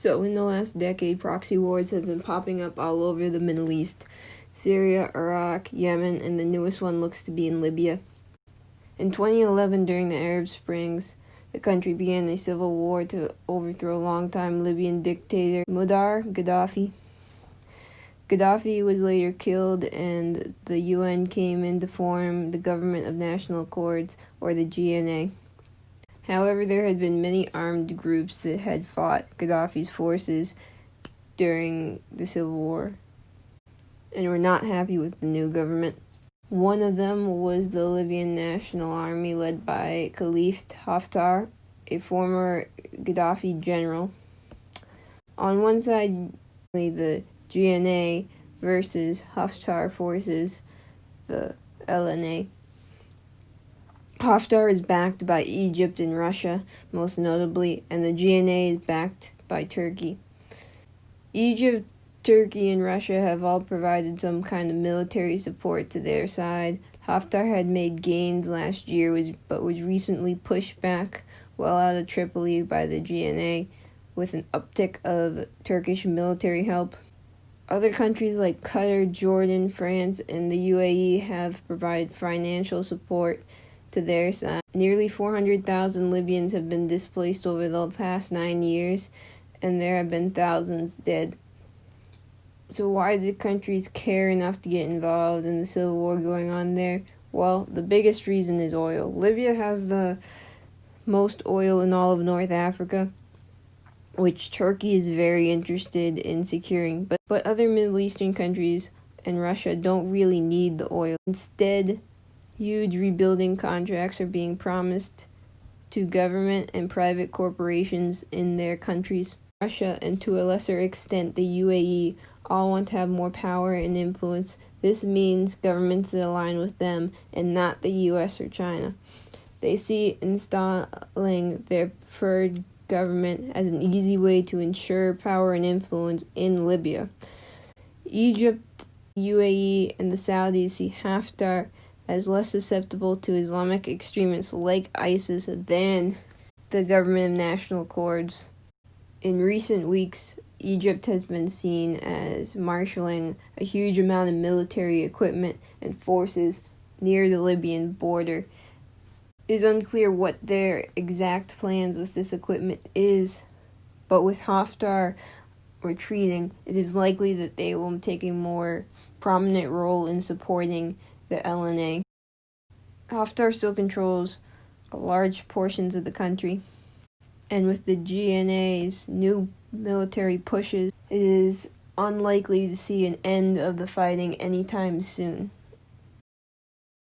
So, in the last decade, proxy wars have been popping up all over the Middle East. Syria, Iraq, Yemen, and the newest one looks to be in Libya. In 2011, during the Arab Springs, the country began a civil war to overthrow longtime Libyan dictator Muammar Gaddafi. Gaddafi was later killed, and the UN came in to form the Government of National Accords, or the GNA. However, there had been many armed groups that had fought Gaddafi's forces during the civil war and were not happy with the new government. One of them was the Libyan National Army led by Khalifa Haftar, a former Gaddafi general. On one side, the GNA versus Haftar forces, the LNA. Haftar is backed by Egypt and Russia, most notably, and the GNA is backed by Turkey. Egypt, Turkey, and Russia have all provided some kind of military support to their side. Haftar had made gains last year, but was recently pushed back well out of Tripoli by the GNA, with an uptick of Turkish military help. Other countries like Qatar, Jordan, France, and the UAE have provided financial support to their side. Nearly 400,000 Libyans have been displaced over the past 9 years, and there have been thousands dead. So why did countries care enough to get involved in the civil war going on there? Well, the biggest reason is oil. Libya has the most oil in all of North Africa, which Turkey is very interested in securing. But other Middle Eastern countries and Russia don't really need the oil. Instead, huge rebuilding contracts are being promised to government and private corporations in their countries. Russia, and to a lesser extent the UAE, all want to have more power and influence. This means governments that align with them and not the US or China. They see installing their preferred government as an easy way to ensure power and influence in Libya. Egypt, UAE, and the Saudis see Haftar as less susceptible to Islamic extremists like ISIS than the Government of National Accords. In recent weeks, Egypt has been seen as marshalling a huge amount of military equipment and forces near the Libyan border. It is unclear what their exact plans with this equipment is, but with Haftar retreating, it is likely that they will take a more prominent role in supporting the LNA. Haftar still controls large portions of the country, and with the GNA's new military pushes, it is unlikely to see an end of the fighting anytime soon.